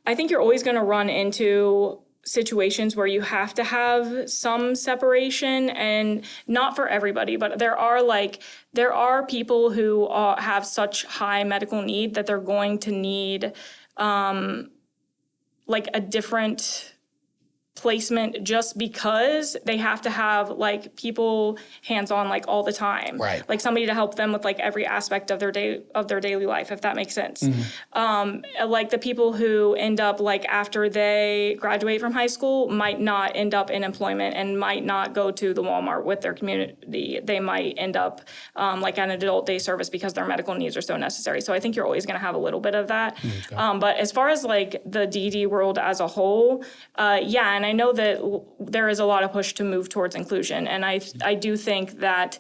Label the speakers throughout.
Speaker 1: I think you're always going to run into situations where you have to have some separation, and not for everybody, but there are people who have such high medical need that they're going to need like a different placement just because they have to have like people hands-on like all the time,
Speaker 2: right?
Speaker 1: Like somebody to help them with like every aspect of their daily life, if that makes sense. Like the people who end up like after they graduate from high school might not end up in employment and might not go to the Walmart with their community. They might end up like at an adult day service because their medical needs are so necessary. So I think you're always going to have a little bit of that. But as far as like the DD world as a whole, yeah, and I know that there is a lot of push to move towards inclusion, and I do think that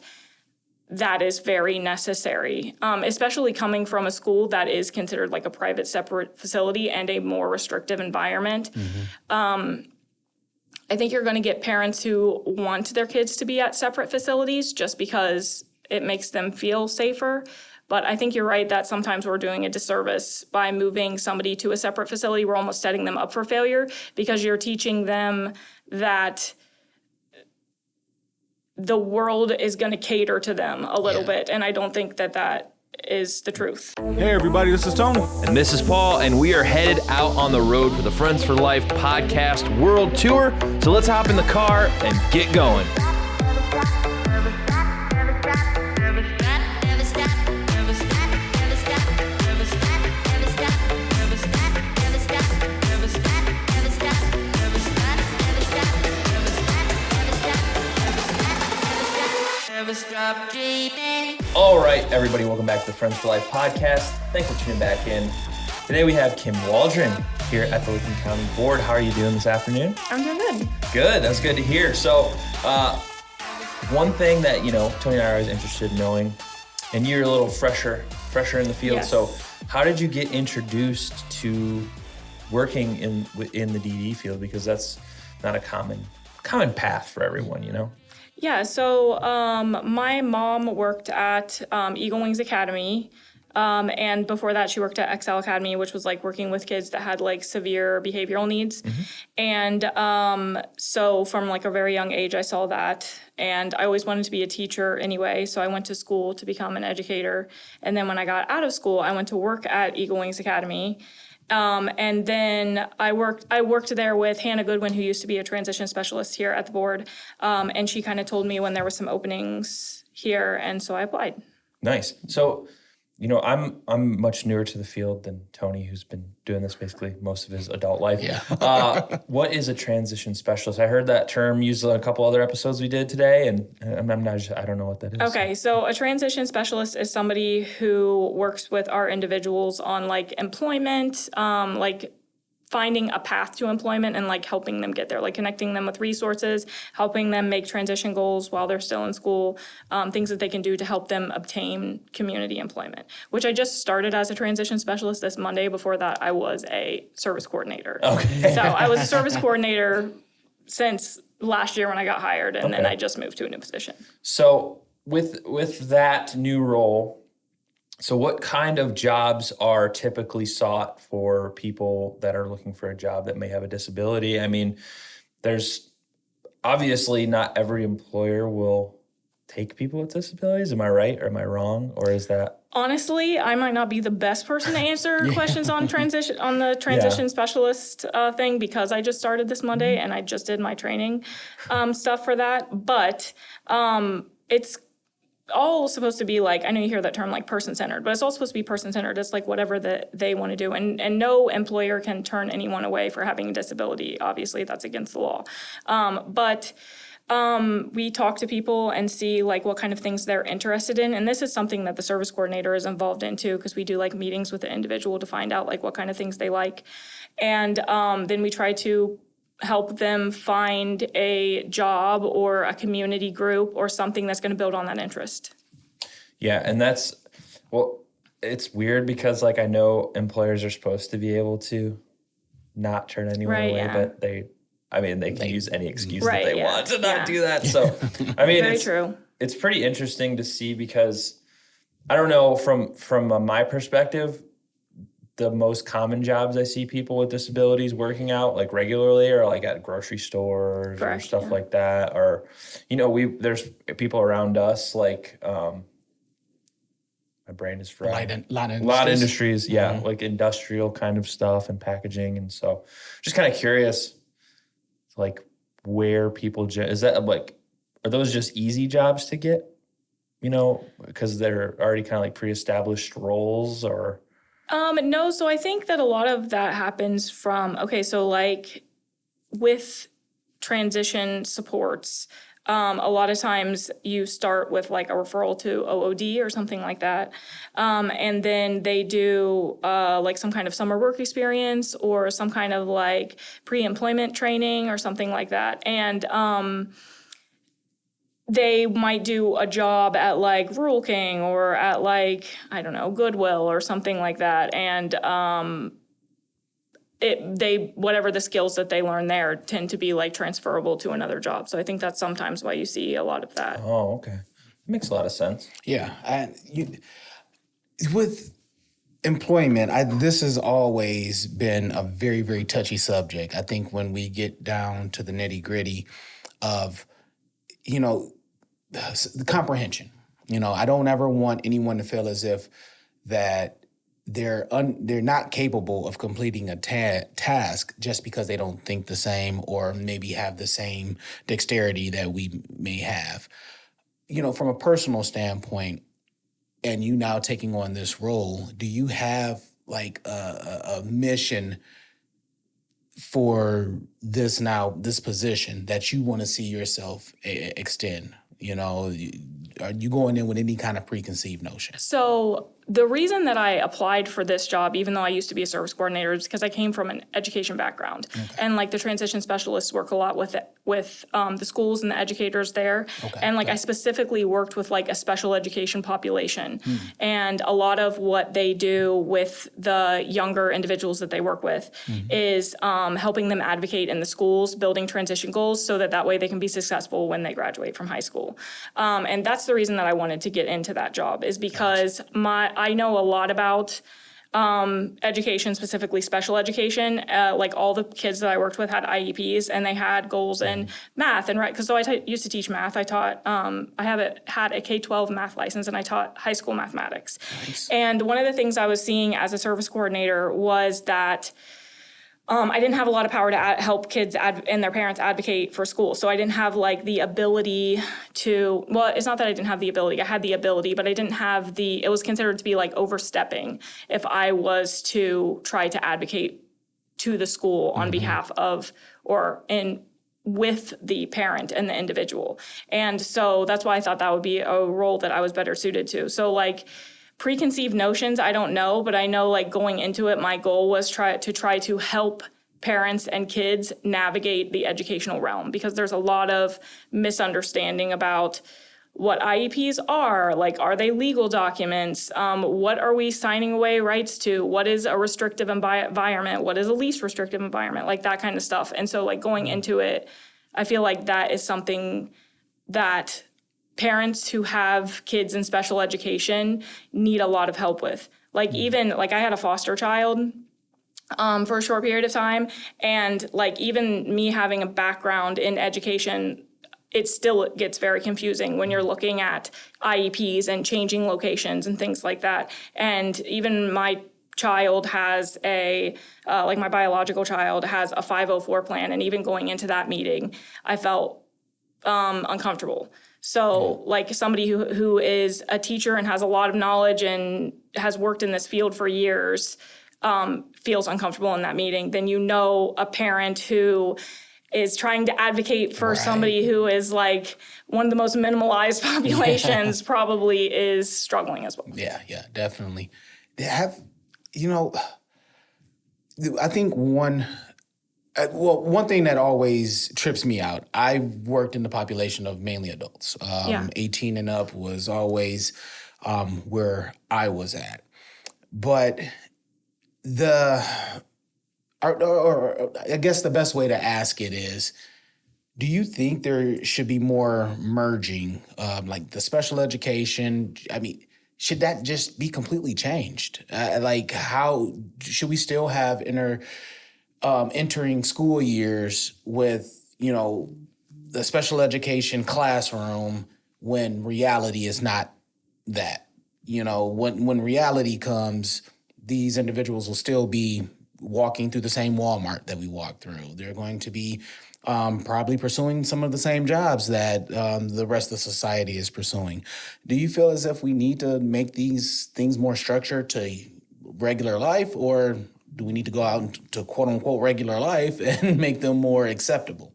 Speaker 1: is very necessary, especially coming from a school that is considered like a private separate facility and a more restrictive environment. I think you're going to get parents who want their kids to be at separate facilities just because it makes them feel safer. But I think you're right that sometimes we're doing a disservice by moving somebody to a separate facility. We're almost setting them up for failure because you're teaching them that the world is going to cater to them a little bit. And I don't think that is the truth.
Speaker 3: Hey everybody, this is Tony.
Speaker 4: And this is Paul, and we are headed out on the road for the Friends for Life podcast world tour. So let's hop in the car and get going. All right, everybody, welcome back to the Friends for Life podcast. Thanks for tuning back in. Today we have Kim Waldren here at the Licking County Board. How are you doing this afternoon?
Speaker 1: I'm doing good.
Speaker 4: Good, that's good to hear. So, one thing that, Tony and I are always interested in knowing, and you're a little fresher in the field. Yes. So how did you get introduced to working in the DD field? Because that's not a common path for everyone,
Speaker 1: Yeah, so my mom worked at Eagle Wings Academy, and before that she worked at Excel Academy, which was like working with kids that had like severe behavioral needs. And so from like a very young age I saw that, and I always wanted to be a teacher anyway, so I went to school to become an educator. And then when I got out of school, I went to work at Eagle Wings Academy. And then I worked there with Hannah Goodwin, who used to be a transition specialist here at the board. And she kind of told me when there were some openings here, and so I applied.
Speaker 4: Nice. So, I'm much newer to the field than Tony, who's been doing this basically most of his adult life.
Speaker 2: Yeah.
Speaker 4: What is a transition specialist? I heard that term used in a couple other episodes we did today, and I don't know what that is.
Speaker 1: Okay, so a transition specialist is somebody who works with our individuals on like employment, like finding a path to employment and like helping them get there, like connecting them with resources, helping them make transition goals while they're still in school, things that they can do to help them obtain community employment, which I just started as a transition specialist this Monday. Before that, I was a service coordinator.
Speaker 4: Okay.
Speaker 1: So I was a service coordinator since last year when I got hired, and then I just moved to a new position.
Speaker 4: So with that new role, so what kind of jobs are typically sought for people that are looking for a job that may have a disability? I mean, there's obviously not every employer will take people with disabilities. Am I right or am I wrong? Or is that?
Speaker 1: Honestly, I might not be the best person to answer questions on the transition specialist thing, because I just started this Monday and I just did my training stuff for that. But it's all supposed to be like, I know you hear that term like person-centered, but it's all supposed to be person-centered. It's like whatever that they want to do. And no employer can turn anyone away for having a disability. Obviously, that's against the law. But we talk to people and see like what kind of things they're interested in. And this is something that the service coordinator is involved in too, because we do like meetings with the individual to find out like what kind of things they like. And then we try to help them find a job or a community group or something that's going to build on that interest.
Speaker 4: Yeah, and it's weird because like I know employers are supposed to be able to not turn anyone away, but they can use any excuse that they want to not do that. So, I mean,
Speaker 1: Very true.
Speaker 4: It's pretty interesting to see because I don't know from my perspective, the most common jobs I see people with disabilities working out like regularly are like at grocery stores or
Speaker 1: Correct,
Speaker 4: stuff
Speaker 1: yeah.
Speaker 4: like that. Or, there's people around us like, my brain is fried.
Speaker 2: Lot of
Speaker 4: Industries, yeah, like industrial kind of stuff and packaging. And so just kind of curious, like where people, is that like, are those just easy jobs to get, because they're already kind of like pre-established roles or?
Speaker 1: No, so I think that a lot of that happens from, so like with transition supports, a lot of times you start with like a referral to OOD or something like that. And then they do like some kind of summer work experience or some kind of like pre-employment training or something like that. And they might do a job at like Rural King or at like, I don't know, Goodwill or something like that. And whatever the skills that they learn there tend to be like transferable to another job. So I think that's sometimes why you see a lot of that.
Speaker 4: Oh, okay. Makes a lot of sense.
Speaker 2: Yeah. With employment, this has always been a very, very touchy subject. I think when we get down to the nitty gritty of, the comprehension, I don't ever want anyone to feel as if that they're not capable of completing a task just because they don't think the same or maybe have the same dexterity that we may have. From a personal standpoint, and you now taking on this role, do you have like a mission for this position that you want to see yourself extend? Are you going in with any kind of preconceived notion?
Speaker 1: So the reason that I applied for this job, even though I used to be a service coordinator, is because I came from an education background. Okay. And like the transition specialists work a lot with the schools and the educators there. Okay. And like I specifically worked with like a special education population. And a lot of what they do with the younger individuals that they work with is helping them advocate in the schools, building transition goals so that way they can be successful when they graduate from high school. And that's the reason that I wanted to get into that job, is because I know a lot about education, specifically special education. Like all the kids that I worked with had IEPs and they had goals in math and right. Because used to teach math. I taught. Had a K-12 math license and I taught high school mathematics. Nice. And one of the things I was seeing as a service coordinator was that I didn't have a lot of power to help kids and their parents advocate for school. So I didn't have like the ability to, well, it's not that I didn't have the ability. I had the ability, but I didn't have it was considered to be like overstepping if I was to try to advocate to the school on behalf of with the parent and the individual. And so that's why I thought that would be a role that I was better suited to. So like, preconceived notions, I don't know, but I know like going into it, my goal was try to help parents and kids navigate the educational realm, because there's a lot of misunderstanding about what IEPs are. Like, are they legal documents? What are we signing away rights to? What is a restrictive environment? What is a least restrictive environment? Like that kind of stuff. And so like going into it, I feel like that is something that parents who have kids in special education need a lot of help with. Like even like I had a foster child for a short period of time, and like even me having a background in education, it still gets very confusing when you're looking at IEPs and changing locations and things like that. And even my child has my biological child has a 504 plan, and even going into that meeting, I felt uncomfortable. So like somebody who is a teacher and has a lot of knowledge and has worked in this field for years feels uncomfortable in that meeting, then a parent who is trying to advocate for somebody who is like one of the most minimalized populations probably is struggling as well.
Speaker 2: Yeah, definitely. I think one thing that always trips me out, I worked in the population of mainly adults. 18 and up was always where I was at. But I guess the best way to ask it is, do you think there should be more merging, like the special education? I mean, should that just be completely changed? Like, how should we still have entering school years with, the special education classroom when reality is not that? When reality comes, these individuals will still be walking through the same Walmart that we walk through. They're going to be probably pursuing some of the same jobs that the rest of society is pursuing. Do you feel as if we need to make these things more structured to regular life, or do we need to go out into quote unquote regular life and make them more acceptable?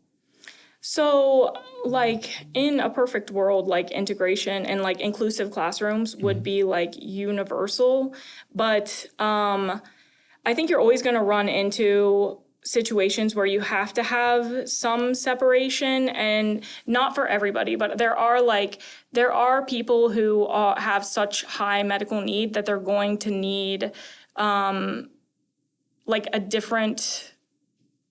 Speaker 1: So, like, in a perfect world, like, integration and, like, inclusive classrooms would be, like, universal. But I think you're always going to run into situations where you have to have some separation, and not for everybody, but there are people who have such high medical need that they're going to need, like, a different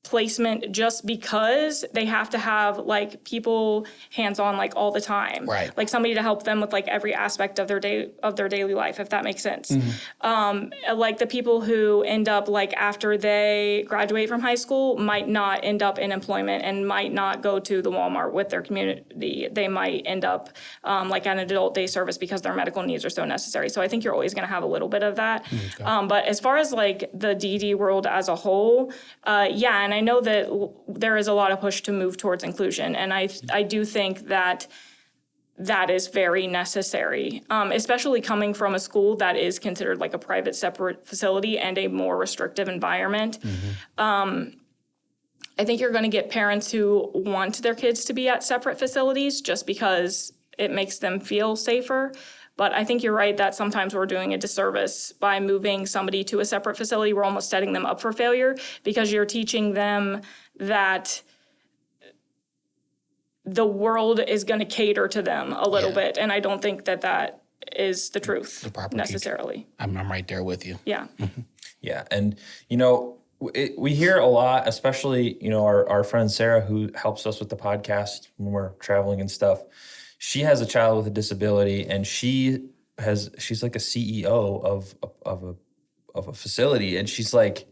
Speaker 1: placement just because they have to have like people hands-on like all the time,
Speaker 2: right?
Speaker 1: Like somebody to help them with like every aspect of their daily life, if that makes sense. Like the people who end up like after they graduate from high school might not end up in employment and might not go to the Walmart with their community. They might end up like at an adult day service because their medical needs are so necessary. So I think you're always going to have a little bit of that. Okay. But as far as like the DD world as a whole, yeah, and I know that there is a lot of push to move towards inclusion, and I do think that is very necessary, especially coming from a school that is considered like a private separate facility and a more restrictive environment. I think you're going to get parents who want their kids to be at separate facilities just because it makes them feel safer. But I think you're right that sometimes we're doing a disservice by moving somebody to a separate facility. We're almost setting them up for failure because you're teaching them that the world is going to cater to them a little bit. And I don't think that is the truth necessarily.
Speaker 2: I'm right there with you.
Speaker 1: Yeah.
Speaker 4: Yeah. And, we hear a lot, especially, our friend Sarah, who helps us with the podcast when we're traveling and stuff. She has a child with a disability, and she's like a CEO of a facility, and she's like,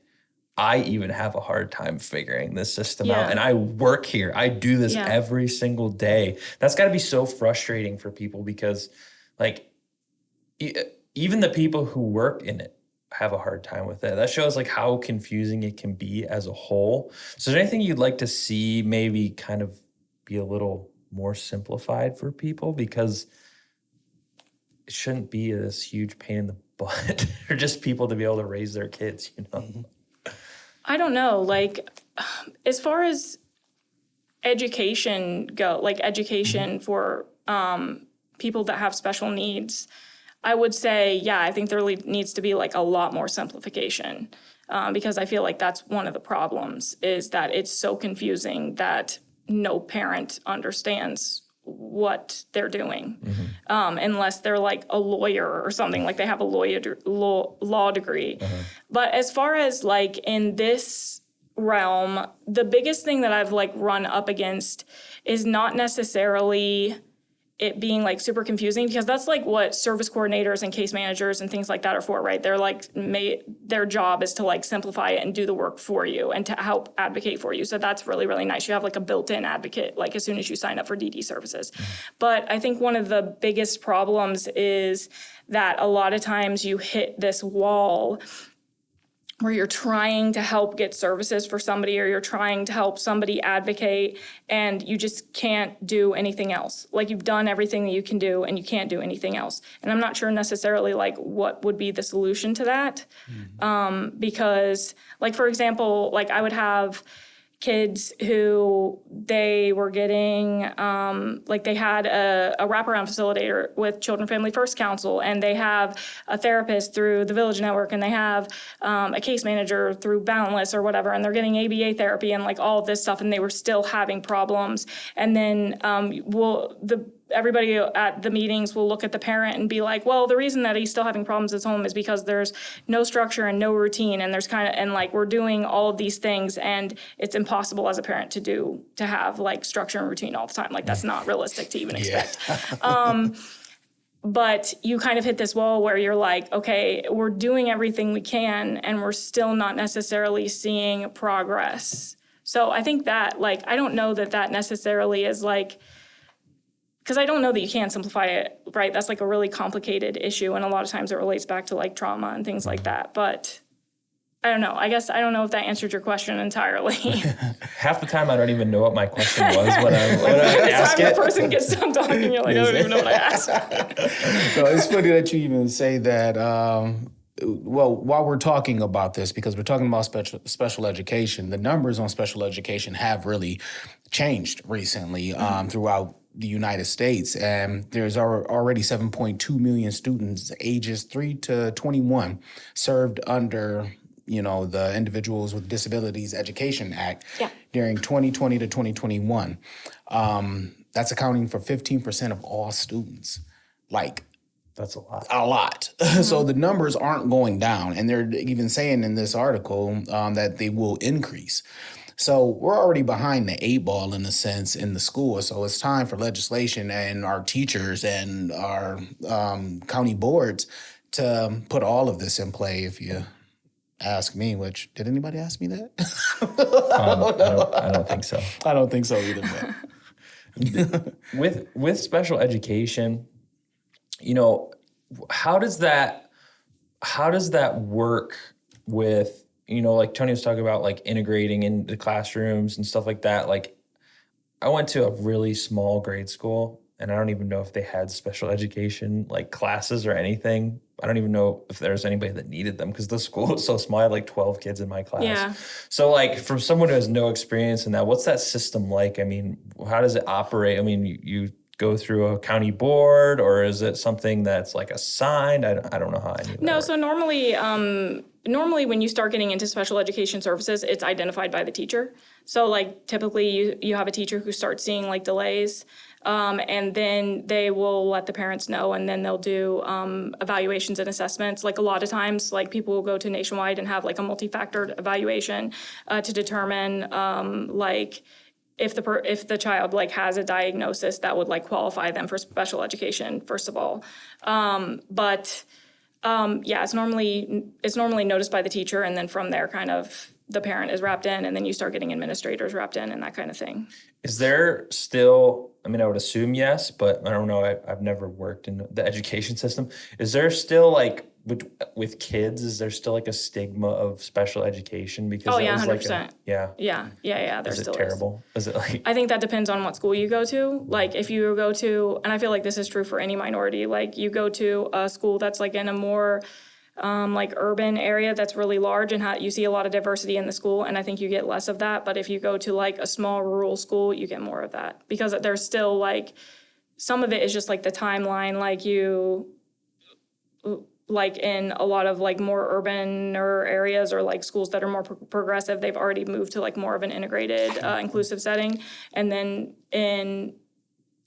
Speaker 4: I even have a hard time figuring this system out, and I work here. I do this every single day. That's got to be so frustrating for people because, like, even the people who work in it have a hard time with it. That shows like how confusing it can be as a whole. So is there anything you'd like to see maybe kind of be a little more simplified for people, because it shouldn't be this huge pain in the butt for just people to be able to raise their kids,
Speaker 1: I don't know. Like, as far as education for people that have special needs, I would say, I think there needs to be like a lot more simplification, because I feel like that's one of the problems is that it's so confusing that no parent understands what they're doing, unless they're like a lawyer or something, like they have a law degree. But as far as like in this realm, the biggest thing that I've like run up against is not necessarily it being like super confusing, because that's like what service coordinators and case managers and things like that are for, right? They're like their job is to like simplify it and do the work for you and to help advocate for you. So that's really, really nice. You have like a built-in advocate, like as soon as you sign up for DD services. But I think one of the biggest problems is that a lot of times you hit this wall where you're trying to help get services for somebody, or you're trying to help somebody advocate, and you just can't do anything else. Like, you've done everything that you can do and you can't do anything else. And I'm not sure necessarily like what would be the solution to that. Because like, for example, like I would have kids who they were getting, like they had a wraparound facilitator with Children Family First Council, and they have a therapist through the Village Network, and they have a case manager through Boundless or whatever, and they're getting ABA therapy and like all of this stuff, and they were still having problems. And then everybody at the meetings will look at the parent and be like, well, the reason that he's still having problems at home is because there's no structure and no routine, and there's and like we're doing all of these things, and it's impossible as a parent to have like structure and routine all the time. Like, that's not realistic to even expect. but you kind of hit this wall where you're like, okay, we're doing everything we can and we're still not necessarily seeing progress. So I think that, like, I don't know that that necessarily is like, because I don't know that you can simplify it, right? That's like a really complicated issue, and a lot of times it relates back to like trauma and things like that. But I don't know. I guess I don't know if that answered your question entirely.
Speaker 4: Half the time, I don't even know what my question was when I ask
Speaker 1: Time
Speaker 4: it.
Speaker 1: the person gets done talking, you're like, I don't even know what I asked.
Speaker 2: So it's funny that you even say that. Well, while we're talking about this, because we're talking about special education, the numbers on special education have really changed recently throughout the United States, and there's already 7.2 million students ages 3 to 21 served under the Individuals with Disabilities Education Act during 2020 to 2021. That's accounting for 15% of all students. Like,
Speaker 4: that's a lot.
Speaker 2: A lot. So the numbers aren't going down, and they're even saying in this article that they will increase. So we're already behind the 8 ball in a sense in the school. So it's time for legislation and our teachers and our county boards to put all of this in play, if you ask me, which, did anybody ask me that?
Speaker 4: I don't think so.
Speaker 2: I don't think so either. But.
Speaker 4: With special education, how does that work with, like Tony was talking about, like integrating into classrooms and stuff like that. Like, I went to a really small grade school, and I don't even know if they had special education like classes or anything. I don't even know if there's anybody that needed them because the school was so small. I had like 12 kids in my class.
Speaker 1: Yeah.
Speaker 4: So like, from someone who has no experience in that, what's that system like? I mean, how does it operate? I mean, you go through a county board, or is it something that's like assigned? I don't know how any of that works.
Speaker 1: So normally when you start getting into special education services, it's identified by the teacher. So like typically you have a teacher who starts seeing like delays, and then they will let the parents know, and then they'll do evaluations and assessments. Like a lot of times, like people will go to Nationwide and have like a multi-factored evaluation to determine like if the child like has a diagnosis that would like qualify them for special education, first of all. It's normally noticed by the teacher, and then from there kind of the parent is wrapped in, and then you start getting administrators wrapped in and that kind of thing.
Speaker 4: Is there still, I mean, I would assume yes, but I don't know. I've never worked in the education system. Is there still like, with kids, is there still like a stigma of special education? Because
Speaker 1: 100%.
Speaker 4: Yeah.
Speaker 1: There still
Speaker 4: is it terrible? Is it like?
Speaker 1: I think that depends on what school you go to. Like if you go to, and I feel like this is true for any minority, like you go to a school that's like in a more like urban area that's really large, and you see a lot of diversity in the school, and I think you get less of that. But if you go to like a small rural school, you get more of that, because there's still like, some of it is just like the timeline, like in a lot of like more urban areas, or like schools that are more progressive, they've already moved to like more of an integrated inclusive setting. And then in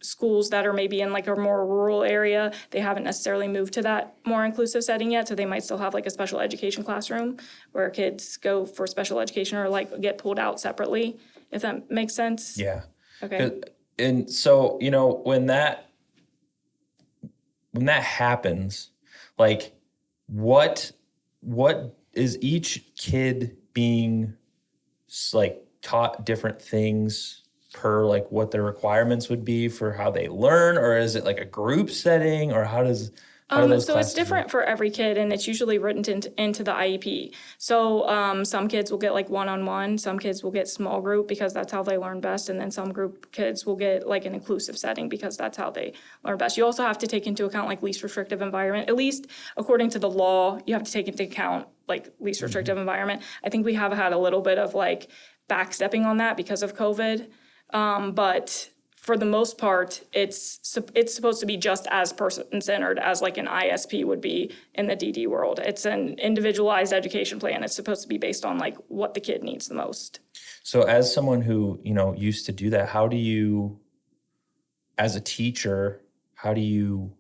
Speaker 1: schools that are maybe in like a more rural area, they haven't necessarily moved to that more inclusive setting yet. So they might still have like a special education classroom where kids go for special education or like get pulled out separately, if that makes sense.
Speaker 4: Yeah.
Speaker 1: Okay.
Speaker 4: And so, when that happens, like, what is each kid being like taught different things per like what their requirements would be for how they learn, or is it like a group setting, or how do those
Speaker 1: so it's different for every kid, and it's usually written into the IEP. So some kids will get like one-on-one, some kids will get small group because that's how they learn best, and then some group kids will get like an inclusive setting because that's how they learn best. You also have to take into account like least restrictive environment. At least according to the law, you have to take into account like least restrictive environment. I think we have had a little bit of like backstepping on that because of COVID, but for the most part, it's supposed to be just as person-centered as like an ISP would be in the DD world. It's an individualized education plan. It's supposed to be based on like what the kid needs the most.
Speaker 4: So as someone who, used to do that, how do you, as a teacher, how do you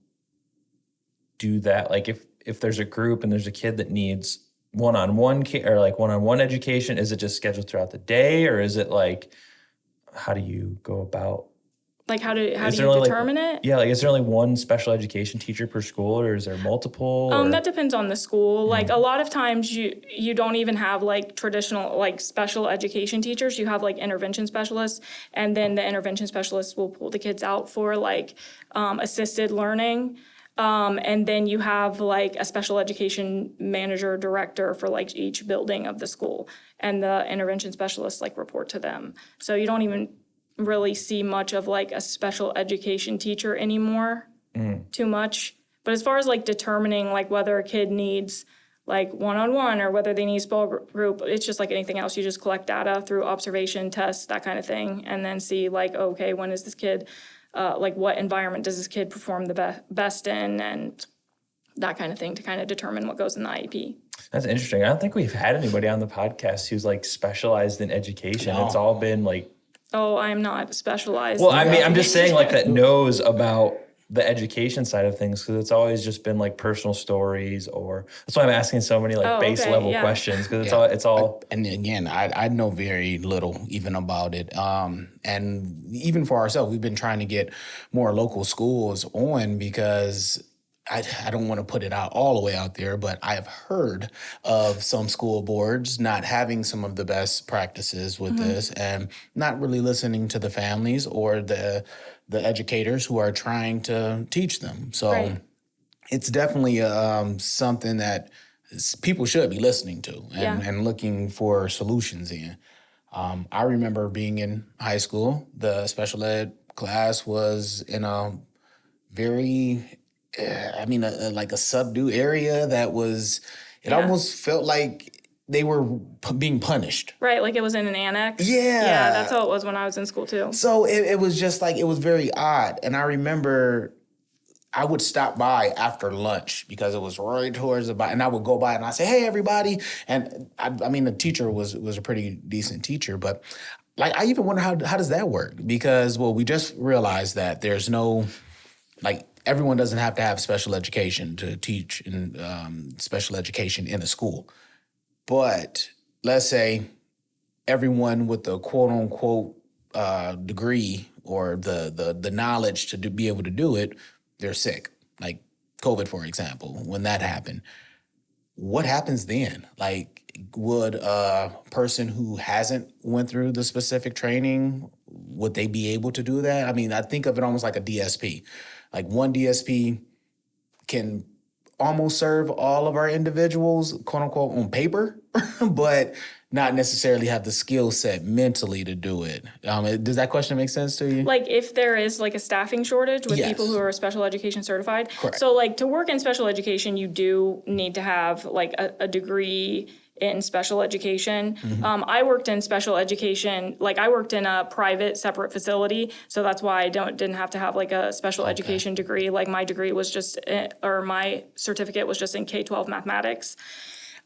Speaker 4: do that? Like if there's a group and there's a kid that needs one-on-one or like one-on-one education, is it just scheduled throughout the day, or is it like, how do you go about
Speaker 1: Like how do you
Speaker 4: only,
Speaker 1: determine it?
Speaker 4: Yeah, like is there only one special education teacher per school, or is there multiple?
Speaker 1: That depends on the school. Like a lot of times you don't even have like traditional like special education teachers. You have like intervention specialists, and then the intervention specialists will pull the kids out for like assisted learning. And then you have like a special education manager director for like each building of the school, and the intervention specialists like report to them. So you don't even really see much of like a special education teacher anymore, too much. But as far as like determining like whether a kid needs like one-on-one or whether they need small group, it's just like anything else. You just collect data through observation, tests, that kind of thing, and then see like, okay, when is this kid, like what environment does this kid perform the best in, and that kind of thing to kind of determine what goes in the IEP.
Speaker 4: That's interesting. I don't think we've had anybody on the podcast who's like specialized in education.
Speaker 2: No.
Speaker 4: It's all been like,
Speaker 1: Oh, I'm not specialized.
Speaker 4: well, I mean, I'm just saying like that knows about the education side of things, because it's always just been like personal stories, or that's why I'm asking so many like base level questions, because it's all.
Speaker 2: And again, I know very little even about it. And even for ourselves, we've been trying to get more local schools on, because I don't want to put it out all the way out there, but I have heard of some school boards not having some of the best practices with this, and not really listening to the families or the educators who are trying to teach them. So it's definitely something that people should be listening to and looking for solutions in. I remember being in high school, the special ed class was in a very like a subdue area that was, it almost felt like they were being punished.
Speaker 1: Right, like it was in an annex.
Speaker 2: Yeah.
Speaker 1: Yeah, that's how it was when I was in school too.
Speaker 2: So it was just like, it was very odd. And I remember I would stop by after lunch because it was right towards the, and I would go by and I'd say, hey, everybody. And I mean, the teacher was a pretty decent teacher, but like, I even wonder how does that work? Because, well, we just realized that there's no, like, everyone doesn't have to have special education to teach in special education in a school. But let's say everyone with the quote unquote degree or the knowledge to be able to do it, they're sick. Like COVID, for example, when that happened, what happens then? Like, would a person who hasn't went through the specific training, would they be able to do that? I mean, I think of it almost like a DSP. Like one DSP can almost serve all of our individuals, quote unquote, on paper, but not necessarily have the skill set mentally to do it. Does that question make sense to you?
Speaker 1: Like if there is like a staffing shortage with
Speaker 2: Yes.
Speaker 1: people who are special education certified.
Speaker 2: Correct.
Speaker 1: So like to work in special education, you do need to have like a degree in special education. I worked in special education, like I worked in a private separate facility. So that's why I didn't have to have like a special education degree. Like my degree was just, or my certificate was just in K-12 mathematics.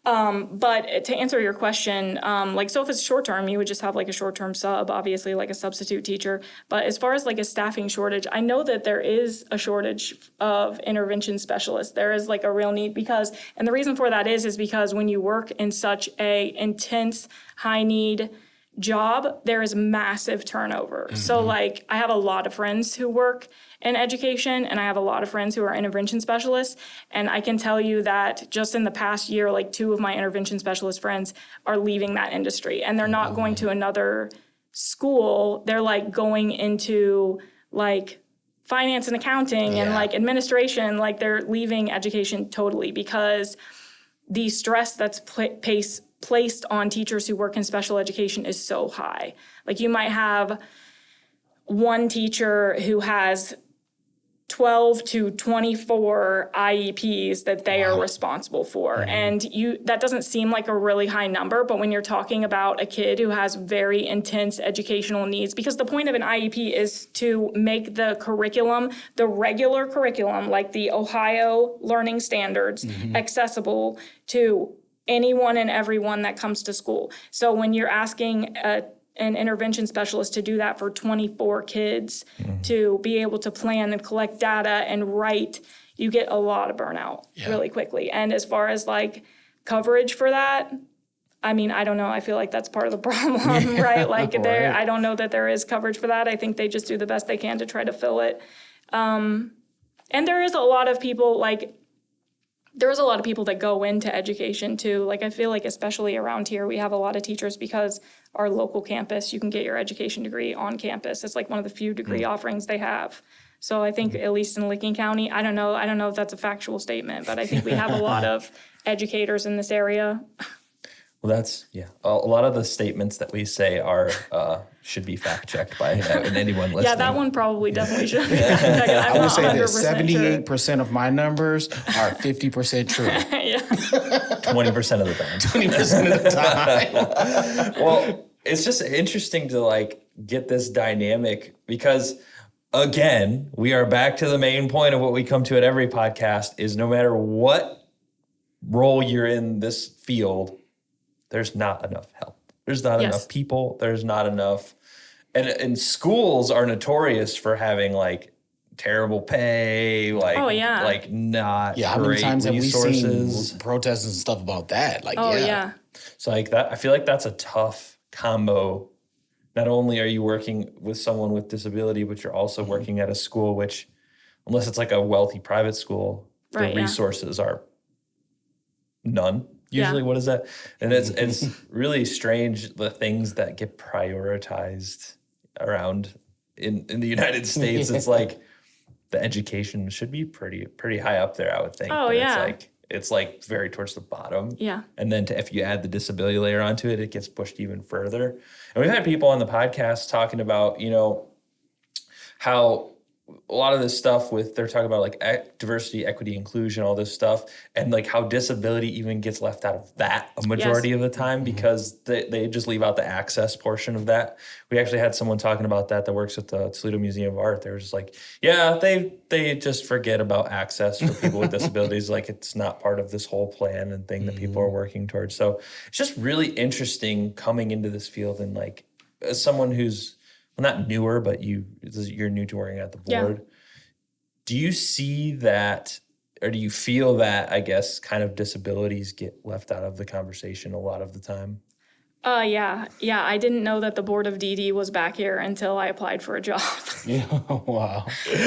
Speaker 1: But to answer your question, like, so if it's short term, you would just have like a short term sub, obviously like a substitute teacher. But as far as like a staffing shortage, I know that there is a shortage of intervention specialists. There is like a real need because, and the reason for that is because when you work in such a intense, high need job, there is massive turnover. So like I have a lot of friends who work in education and I have a lot of friends who are intervention specialists. And I can tell you that just in the past year, like 2 of my intervention specialist friends are leaving that industry and they're not going to another school. They're like going into like finance and accounting and like administration, like they're leaving education totally because the stress that's placed on teachers who work in special education is so high. Like you might have one teacher who has 12 to 24 IEPs that they are responsible for. And that doesn't seem like a really high number, but when you're talking about a kid who has very intense educational needs, because the point of an IEP is to make the curriculum, the regular curriculum, like the Ohio Learning Standards, accessible to anyone and everyone that comes to school. So when you're asking an intervention specialist to do that for 24 kids, to be able to plan and collect data and write, you get a lot of burnout really quickly. And as far as like coverage for that, I mean, I don't know. I feel like that's part of the problem, right? Like
Speaker 2: Right.
Speaker 1: I don't know that there is coverage for that. I think they just do the best they can to try to fill it. And there is a lot of people that go into education too. Like I feel like especially around here, we have a lot of teachers because our local campus, you can get your education degree on campus. It's like one of the few degree offerings they have. So I think at least in Licking County, I don't know if that's a factual statement, but I think we have a lot of educators in this area.
Speaker 4: Well, that's, a lot of the statements that we say are, should be fact checked by anyone listening.
Speaker 1: Yeah, that one probably definitely should be.
Speaker 2: I would say that
Speaker 1: 78%.
Speaker 2: 78% of my numbers are 50% true.
Speaker 1: Yeah.
Speaker 4: 20% of the time.
Speaker 2: 20% of the time.
Speaker 4: Well, it's just interesting to like get this dynamic because again, we are back to the main point of what we come to at every podcast is no matter what role you're in this field, there's not enough help. There's not enough people. There's not enough. And schools are notorious for having like terrible pay, like not
Speaker 2: Yeah, how many
Speaker 4: great
Speaker 2: times have we
Speaker 4: resources.
Speaker 2: seen protests and stuff about that? Like,
Speaker 1: Yeah.
Speaker 4: So like that, I feel like that's a tough combo. Not only are you working with someone with disability, but you're also working at a school which, unless it's like a wealthy private school, the resources are none. Usually, what is that? And it's really strange the things that get prioritized around in the United States. It's like the education should be pretty high up there, I would think.
Speaker 1: Oh,
Speaker 4: but
Speaker 1: yeah.
Speaker 4: It's like very towards the bottom.
Speaker 1: Yeah.
Speaker 4: And then if you add the disability layer onto it, it gets pushed even further. And we've had people on the podcast talking about, how a lot of this stuff they're talking about like diversity, equity, inclusion, all this stuff, and like how disability even gets left out of that a majority of the time because they just leave out the access portion of that. We actually had someone talking about that works at the Toledo Museum of Art. They were just like, they just forget about access for people with disabilities. Like it's not part of this whole plan and thing that people are working towards. So it's just really interesting coming into this field and like as someone who's not newer, but you're new to working at the board. Yeah. Do you see that, or do you feel that, I guess, kind of disabilities get left out of the conversation a lot of the time?
Speaker 1: Yeah. I didn't know that the board of DD was back here until I applied for a job.
Speaker 2: Yeah. Wow.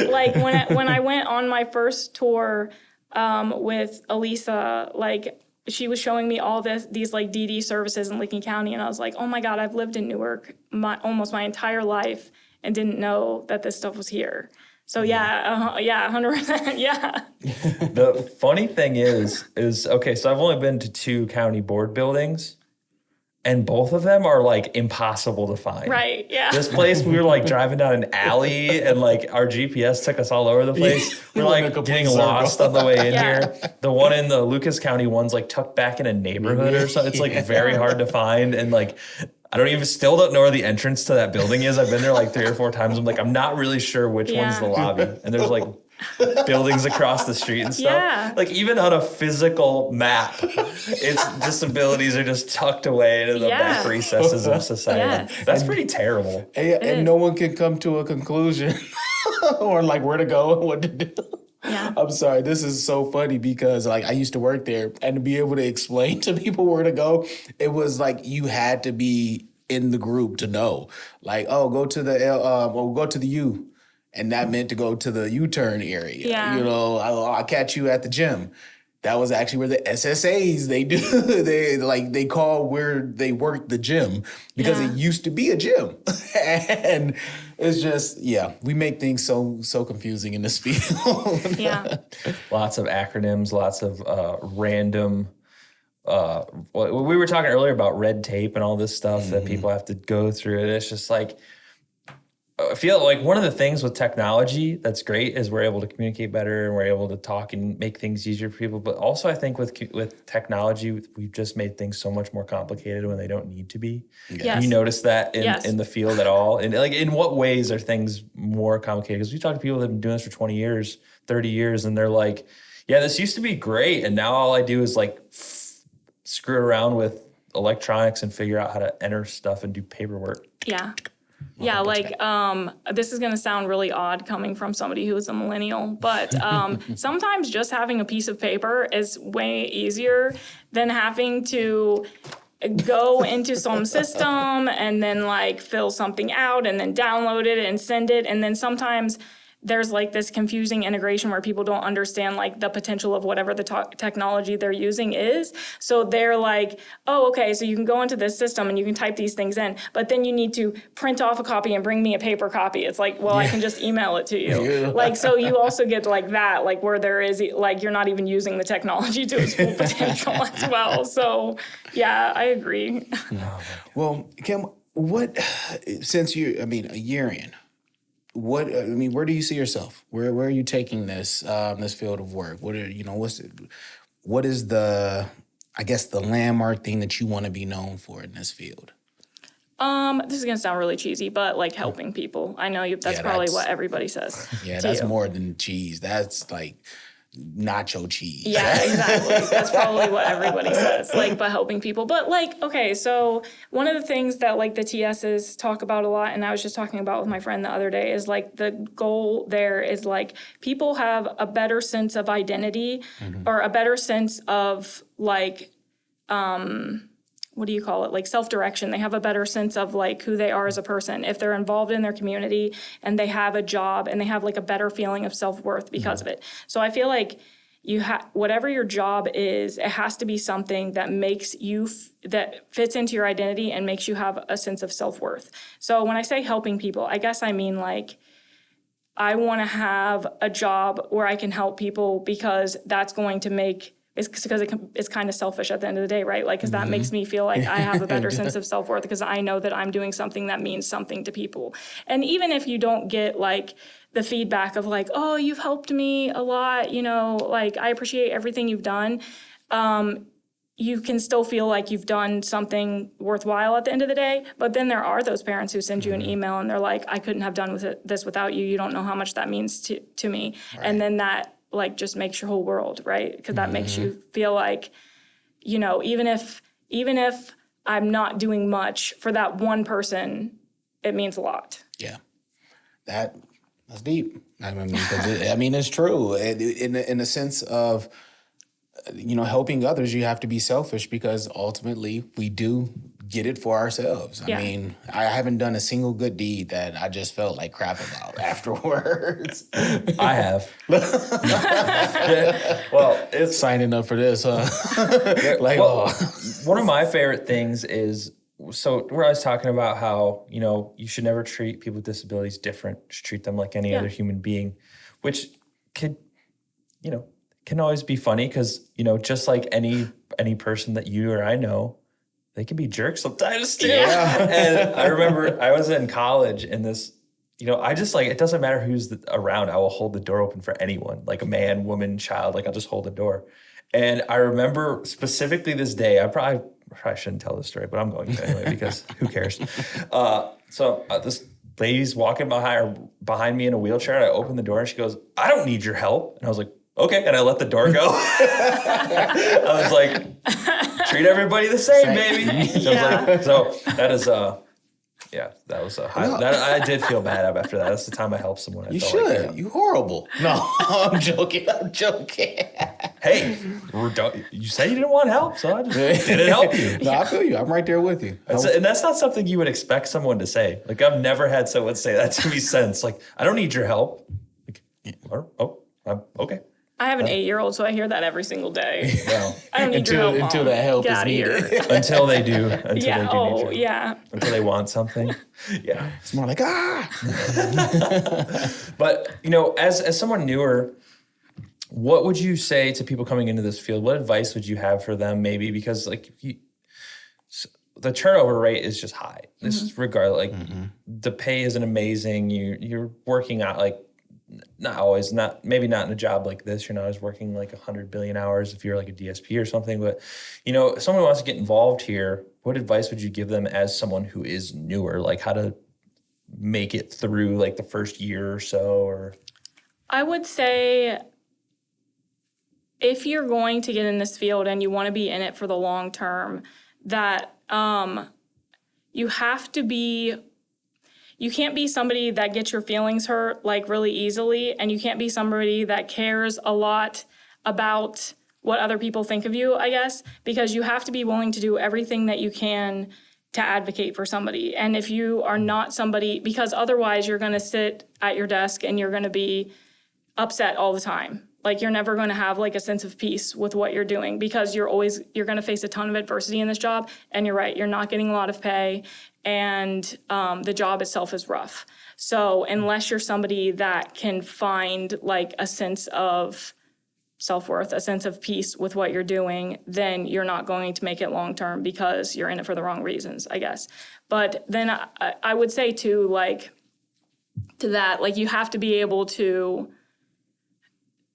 Speaker 1: Like when I went on my first tour with Elisa, like she was showing me all these like DD services in Licking County, and I was like, oh my God, I've lived in Newark almost my entire life and didn't know that this stuff was here. So 100%, yeah.
Speaker 4: The funny thing is okay, so I've only been to 2 county board buildings, and both of them are like impossible to find.
Speaker 1: Right, yeah.
Speaker 4: This place, we were like driving down an alley and like our GPS took us all over the place. We're like getting lost on the way in here. The one in the Lucas County one's like tucked back in a neighborhood or something. It's like very hard to find. And like, still don't know where the entrance to that building is. I've been there like 3 or 4 times. I'm like, I'm not really sure which one's the lobby. And there's like buildings across the street and stuff. Yeah. Like even on a physical map, it's disabilities are just tucked away into the back recesses of society. Yeah. That's pretty terrible.
Speaker 2: And no one can come to a conclusion or like where to go and what to do. Yeah. I'm sorry, this is so funny because like I used to work there, and to be able to explain to people where to go, it was like you had to be in the group to know. Like, oh, go to the go to the U. And that meant to go to the U-turn area. Yeah. I'll catch you at the gym. That was actually where the SSAs, they call where they work the gym because it used to be a gym. And it's just, we make things so confusing in this field.
Speaker 1: Yeah.
Speaker 4: Lots of acronyms, lots of random, we were talking earlier about red tape and all this stuff that people have to go through. And it's just like, I feel like one of the things with technology that's great is we're able to communicate better and we're able to talk and make things easier for people. But also I think with technology, we've just made things so much more complicated when they don't need to be. Yes. You notice that in the field at all? And like, in what ways are things more complicated? Because we talk to people that have been doing this for 20 years, 30 years, and they're like, yeah, this used to be great. And now all I do is like screw around with electronics and figure out how to enter stuff and do paperwork.
Speaker 1: Yeah. Yeah, like this is going to sound really odd coming from somebody who is a millennial, but sometimes just having a piece of paper is way easier than having to go into some system and then like fill something out and then download it and send it. And then sometimes there's like this confusing integration where people don't understand like the potential of whatever the technology they're using is. So they're like, oh, okay, so you can go into this system and you can type these things in, but then you need to print off a copy and bring me a paper copy. It's like, well, I can just email it to you. Like, so you also get like that, like where there is like, you're not even using the technology to its full potential as well. So yeah, I agree.
Speaker 2: Well, Kim, since a year in, where do you see yourself? Where are you taking this field of work? What is the landmark thing that you want to be known for in this field?
Speaker 1: This is gonna sound really cheesy, but like helping people. I know that's probably what everybody says.
Speaker 2: Yeah, that's more than cheese. That's like nacho cheese.
Speaker 1: Yeah, exactly. That's probably what everybody says, like, but helping people. But like, okay, so one of the things that like the TSs talk about a lot, and I was just talking about with my friend the other day, is like the goal there is like people have a better sense of identity or a better sense of like, what do you call it? Like self-direction. They have a better sense of like who they are as a person. If they're involved in their community and they have a job and they have like a better feeling of self-worth because of it. So I feel like whatever your job is, it has to be something that makes you, that fits into your identity and makes you have a sense of self-worth. So when I say helping people, I guess I mean like, I want to have a job where I can help people because that's going to make, it's because it's kind of selfish at the end of the day, right? Like, because that makes me feel like I have a better sense of self-worth because I know that I'm doing something that means something to people. And even if you don't get like the feedback of like, oh, you've helped me a lot, like I appreciate everything you've done, you can still feel like you've done something worthwhile at the end of the day. But then there are those parents who send you an email and they're like, I couldn't have done this without you. You don't know how much that means to me. Right. And then that like just makes your whole world, right? Because that makes you feel like, even if I'm not doing much for that one person, it means a lot.
Speaker 2: Yeah, that's deep. I mean, because it's true. In the sense of, helping others, you have to be selfish because ultimately we do get it for ourselves.
Speaker 1: Yeah.
Speaker 2: I mean, I haven't done a single good deed that I just felt like crap about afterwards.
Speaker 4: I have. Well, it's
Speaker 2: signing up for this, huh?
Speaker 4: One of my favorite things is, so where I was talking about how, you should never treat people with disabilities different. Just treat them like any other human being, which can always be funny because, just like any person that you or I know, they can be jerks sometimes too. Yeah. And I remember I was in college and this, I just like, it doesn't matter who's around. I will hold the door open for anyone, like a man, woman, child, like I'll just hold the door. And I remember specifically this day, I probably shouldn't tell this story, but I'm going to anyway because who cares? So this lady's walking behind me in a wheelchair and I open the door and she goes, I don't need your help. And I was like, okay. And I let the door go. I was like, treat everybody the same, baby. So that is, that was a high. That, I did feel bad after that. That's the time I helped someone.
Speaker 2: You should. You horrible. No, I'm joking.
Speaker 4: Hey, you said you didn't want help, so I just didn't help you.
Speaker 2: No, I feel you. I'm right there with you.
Speaker 4: And that's not something you would expect someone to say. Like, I've never had someone say that to me since. Like, I don't need your help. Like, I'm okay.
Speaker 1: I have an 8-year-old, so I hear that every single day. Well, I don't need your help, Mom.
Speaker 2: Until that help is needed.
Speaker 4: Until they do. Need you. Until they want something. Yeah.
Speaker 2: It's more like,
Speaker 4: But, as someone newer, what would you say to people coming into this field? What advice would you have for them maybe? Because, like, the turnover rate is just high. This is regardless. Like, the pay isn't amazing. You're working out, like, maybe not in a job like this. You're not as working like 100 billion hours if you're like a DSP or something. But, if someone wants to get involved here, what advice would you give them as someone who is newer? Like how to make it through like the first year or so? Or
Speaker 1: I would say if you're going to get in this field and you want to be in it for the long term, that you have to be. You can't be somebody that gets your feelings hurt like really easily, and you can't be somebody that cares a lot about what other people think of you, I guess, because you have to be willing to do everything that you can to advocate for somebody. And if you are not somebody, because otherwise you're going to sit at your desk and you're going to be upset all the time. Like, you're never going to have like a sense of peace with what you're doing, because you're going to face a ton of adversity in this job. And you're right, you're not getting a lot of pay, and the job itself is rough. So unless you're somebody that can find like a sense of self-worth, a sense of peace with what you're doing, then you're not going to make it long-term, because you're in it for the wrong reasons, I guess. But then I would say too, like, to that, like, you have to be able to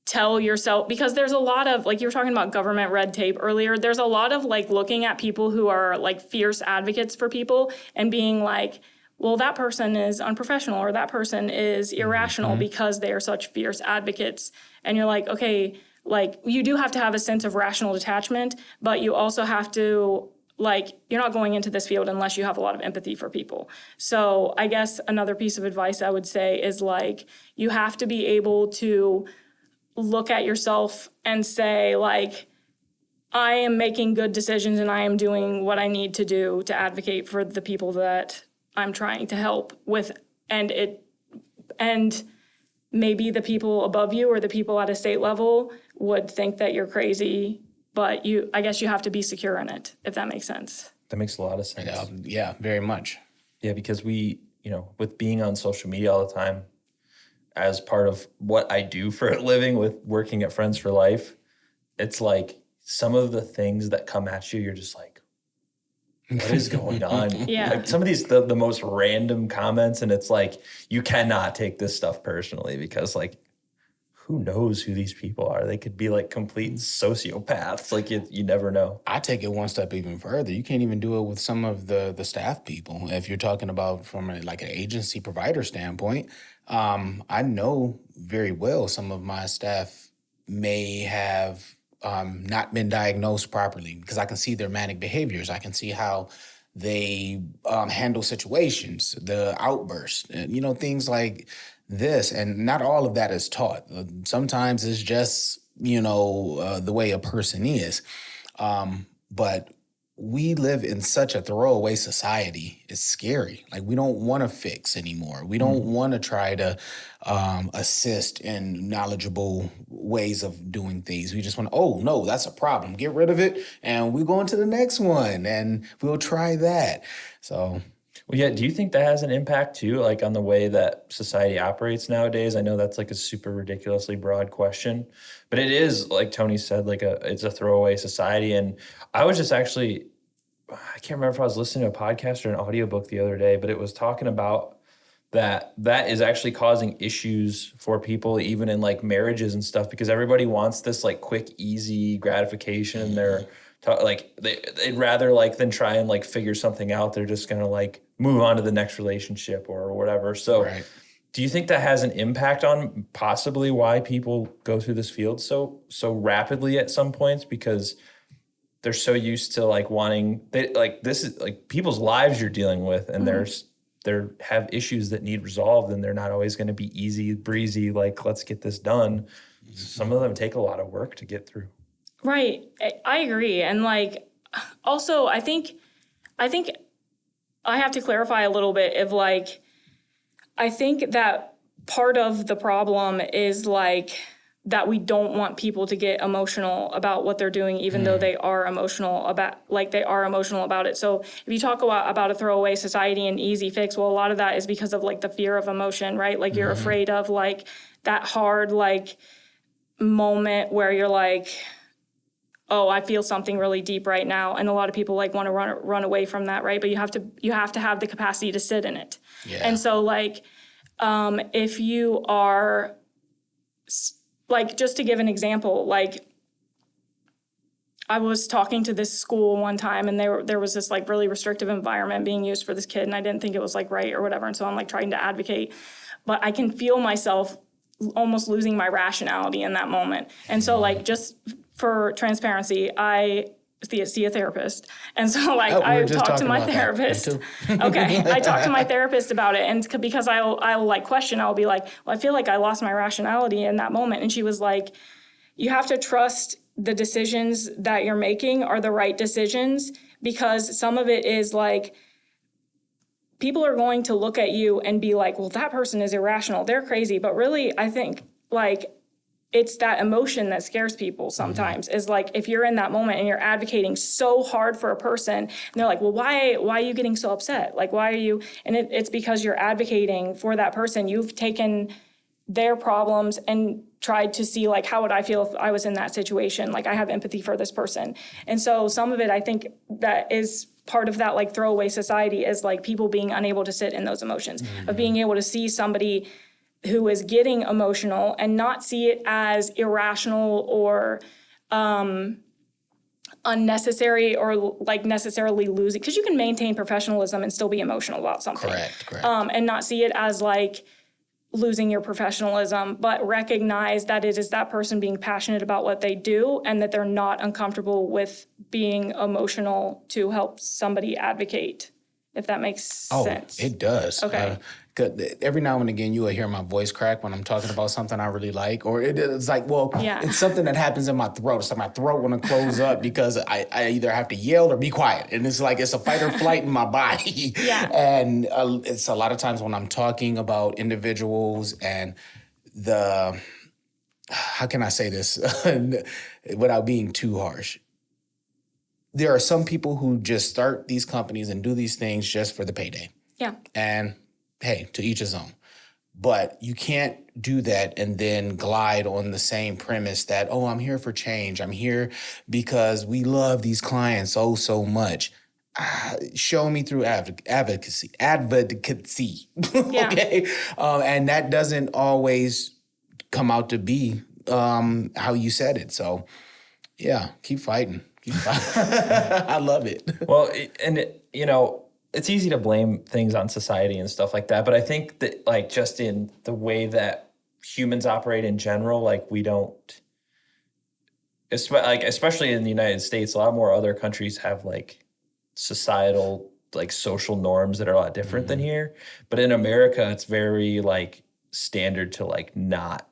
Speaker 1: tell yourself, because there's a lot of, like, you were talking about government red tape earlier, there's a lot of like looking at people who are like fierce advocates for people and being like, well, that person is unprofessional, or that person is irrational because they are such fierce advocates. And you're like, okay, like, you do have to have a sense of rational detachment, but you also have to, like, you're not going into this field unless you have a lot of empathy for people. So I guess another piece of advice I would say is, like, you have to be able to look at yourself and say, like, I am making good decisions and I am doing what I need to do to advocate for the people that I'm trying to help with. And maybe the people above you or the people at a state level would think that you're crazy, but I guess you have to be secure in it, if that makes sense.
Speaker 4: That makes a lot of sense.
Speaker 2: Yeah, very much.
Speaker 4: Yeah, because we, with being on social media all the time, as part of what I do for a living with working at Friends for Life, it's like some of the things that come at you, you're just like, what is going on?
Speaker 1: Yeah.
Speaker 4: Like some of these, the most random comments, and it's like, you cannot take this stuff personally, because like, who knows who these people are? They could be like complete sociopaths. Like, you never know.
Speaker 2: I take it one step even further. You can't even do it with some of the staff people. If you're talking about from like an agency provider standpoint, I know very well some of my staff may have not been diagnosed properly, because I can see their manic behaviors. I can see how they handle situations, the outbursts, things like this. And not all of that is taught. Sometimes it's just, the way a person is. But we live in such a throwaway society. It's scary. Like, we don't want to fix anymore. We don't want to try to assist in knowledgeable ways of doing things. We just want to, oh, no, that's a problem. Get rid of it, and we go into the next one, and we'll try that. So...
Speaker 4: Well, yeah, do you think that has an impact too, like on the way that society operates nowadays? I know that's like a super ridiculously broad question, but it is, like Tony said, like it's a throwaway society. And I was just actually, I can't remember if I was listening to a podcast or an audiobook the other day, but it was talking about that is actually causing issues for people, even in like marriages and stuff, because everybody wants this like quick, easy gratification, and they're like they'd rather like than try and like figure something out. They're just gonna like move on to the next relationship or whatever. So
Speaker 2: right.
Speaker 4: Do you think that has an impact on possibly why people go through this field so rapidly at some points? Because they're so used to like wanting, this is like people's lives you're dealing with, and they have issues that need resolved, and they're not always going to be easy breezy, like, let's get this done. Some of them take a lot of work to get through.
Speaker 1: Right. I agree. And like, also, I think I have to clarify a little bit of like, I think that part of the problem is like that we don't want people to get emotional about what they're doing, even though they are emotional about it. So if you talk about a throwaway society and easy fix, well, a lot of that is because of like the fear of emotion, right? Like you're afraid of like that hard like moment where you're like, oh, I feel something really deep right now. And a lot of people like want to run away from that, right? But you have to have the capacity to sit in it. Yeah. And so like, if you are like, just to give an example, like I was talking to this school one time, and there was this like really restrictive environment being used for this kid, and I didn't think it was like right or whatever. And so I'm like trying to advocate, but I can feel myself almost losing my rationality in that moment. And so like, just for transparency, I see a therapist. And so like I talked to my therapist. Okay. I talked to my therapist about it. And because I'll like question, I'll be like, well, I feel like I lost my rationality in that moment. And she was like, you have to trust the decisions that you're making are the right decisions, because some of it is like, people are going to look at you and be like, well, that person is irrational, they're crazy. But really, I think like it's that emotion that scares people sometimes, is like, if you're in that moment and you're advocating so hard for a person and they're like, well, why are you getting so upset? Like, why are you? And it's because you're advocating for that person. You've taken their problems and tried to see, like, how would I feel if I was in that situation? Like, I have empathy for this person. And so some of it, I think that is part of that, like, throwaway society, is like people being unable to sit in those emotions, of being able to see somebody who is getting emotional and not see it as irrational or unnecessary, or like necessarily losing, because you can maintain professionalism and still be emotional about something.
Speaker 2: Correct.
Speaker 1: And not see it as like losing your professionalism, but recognize that it is that person being passionate about what they do and that they're not uncomfortable with being emotional to help somebody advocate, if that makes sense.
Speaker 2: It does.
Speaker 1: Okay.
Speaker 2: Every now and again, you will hear my voice crack when I'm talking about something I really like, or it's like, it's something that happens in my throat. It's like my throat want to close up because I either have to yell or be quiet, and it's like it's a fight or flight in my body.
Speaker 1: Yeah.
Speaker 2: And it's a lot of times when I'm talking about individuals and how can I say this without being too harsh? There are some people who just start these companies and do these things just for the payday.
Speaker 1: Yeah.
Speaker 2: And hey, to each his own. But you can't do that and then glide on the same premise that, I'm here for change. I'm here because we love these clients so much. Show me through advocacy.
Speaker 1: Yeah.
Speaker 2: Okay? And that doesn't always come out to be how you said it. So, yeah, keep fighting. I love it.
Speaker 4: Well, it's easy to blame things on society and stuff like that. But I think that, like, just in the way that humans operate in general, like, we don't, especially in the United States, a lot more other countries have, like, societal, like, social norms that are a lot different than here. But in America, it's very, like, standard to, like, not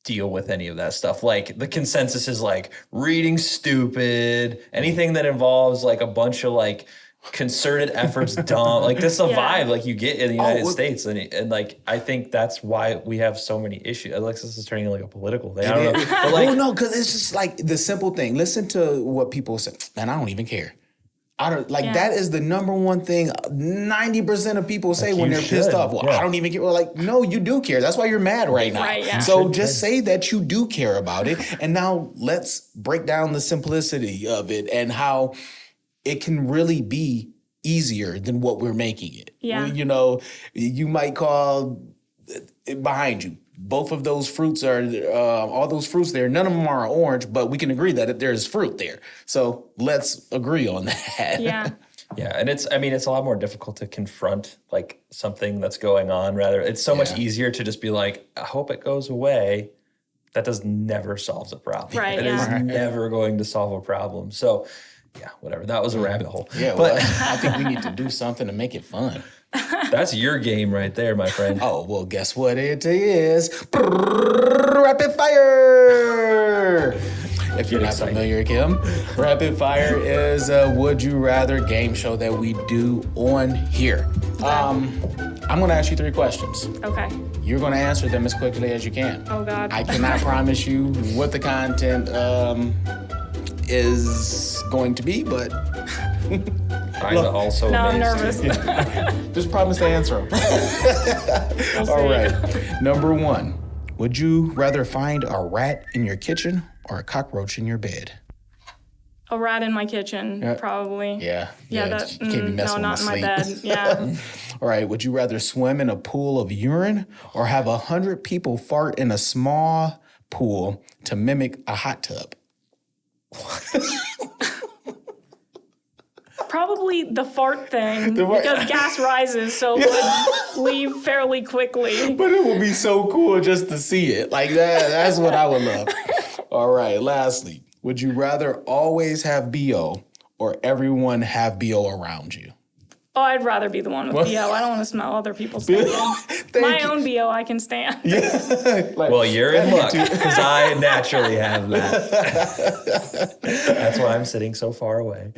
Speaker 4: deal with any of that stuff. Like, the consensus is, like, reading stupid, anything that involves, like, a bunch of, like, concerted efforts dumb. Like, this is a vibe, like, you get in the United States. And, like, I think that's why we have so many issues. Alexis is turning like a political thing. I don't know. But, like,
Speaker 2: no, because it's just like the simple thing. Listen to what people say. Man, I don't even care. That is the number one thing 90% of people say when they're pissed off. Well, I don't even care. Well, like, no, you do care. That's why you're mad right now.
Speaker 1: Right, yeah.
Speaker 2: So just say that you do care about it. And now let's break down the simplicity of it and how it can really be easier than what we're making it.
Speaker 1: Yeah.
Speaker 2: You might call it behind you. Both of those fruits are, all those fruits there, none of them are orange, but we can agree that there's fruit there. So let's agree on that.
Speaker 1: Yeah.
Speaker 4: Yeah, and it's a lot more difficult to confront, like, something that's going on. Rather, it's so much easier to just be like, I hope it goes away. That never solves a problem.
Speaker 1: Right,
Speaker 4: It is never going to solve a problem. So, yeah, whatever. That was a rabbit hole.
Speaker 2: Yeah,
Speaker 4: but
Speaker 2: I think we need to do something to make it fun.
Speaker 4: That's your game right there, my friend.
Speaker 2: Oh, well, guess what it is? Rapid fire! If you're not familiar, Kim, Rapid Fire is a Would You Rather game show that we do on here. I'm going to ask you 3 questions.
Speaker 1: Okay.
Speaker 2: You're going to answer them as quickly as you can.
Speaker 1: Oh, God.
Speaker 2: I cannot promise you what the content is going to be, but...
Speaker 4: I'm also
Speaker 1: now I'm
Speaker 4: amazed.
Speaker 1: nervous.
Speaker 2: Just promise to answer them. All right. Number 1. Would you rather find a rat in your kitchen or a cockroach in your bed?
Speaker 1: A rat in my kitchen, probably.
Speaker 2: Yeah.
Speaker 1: Yeah,
Speaker 2: you can't be messing
Speaker 1: no,
Speaker 2: with
Speaker 1: not in
Speaker 2: my
Speaker 1: my
Speaker 2: sleep.
Speaker 1: bed. Yeah.
Speaker 2: All right. Would you rather swim in a pool of urine or have 100 people fart in a small pool to mimic a hot tub?
Speaker 1: Probably the fart thing, because gas rises, so it would leave fairly quickly.
Speaker 2: But it would be so cool just to see it. Like that. That's what I would love. All right. Lastly, would you rather always have BO or everyone have BO around you?
Speaker 1: Oh, I'd rather be the one with BO. I don't want to smell other people's thinking. My own BO I can stand.
Speaker 4: Well, you're in luck because I naturally have that. That's why I'm sitting so far away.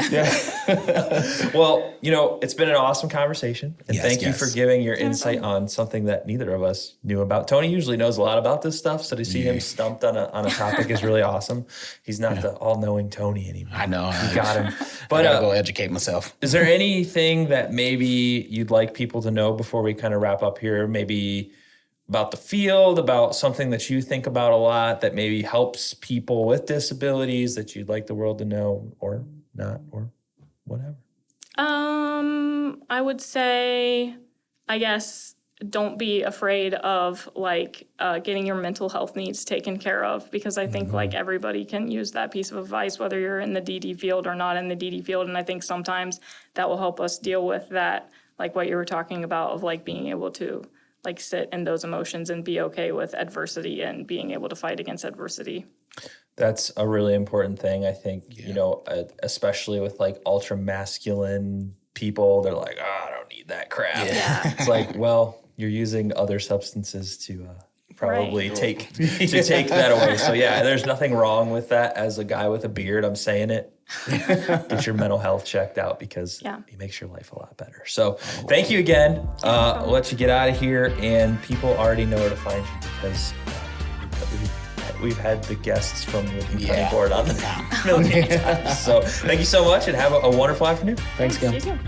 Speaker 4: Well, it's been an awesome conversation. And thank you for giving your insight on something that neither of us knew about. Tony usually knows a lot about this stuff. So to see him stumped on a topic is really awesome. He's not the all-knowing Tony anymore.
Speaker 2: I know.
Speaker 4: You got him. But
Speaker 2: I gotta go educate myself.
Speaker 4: Is there anything that maybe you'd like people to know before we kind of wrap up here? Maybe about the field, about something that you think about a lot that maybe helps people with disabilities that you'd like the world to know, or not, or whatever?
Speaker 1: I would say, I guess, don't be afraid of getting your mental health needs taken care of, because I think everybody can use that piece of advice, whether you're in the DD field or not in the DD field. And I think sometimes that will help us deal with that, like what you were talking about of being able to sit in those emotions and be okay with adversity and being able to fight against adversity. That's a really important thing, I think, especially with ultra masculine people. They're like, I don't need that crap. Yeah. It's well, you're using other substances to probably take that away. So there's nothing wrong with that. As a guy with a beard, I'm saying it. Get your mental health checked out, because it makes your life a lot better. So thank you again. I'll let you get out of here, and people already know where to find you, because we've had the guests from the cutting board on the million times. So thank you so much, and have a wonderful afternoon.
Speaker 2: Thanks, Kim.
Speaker 1: You too.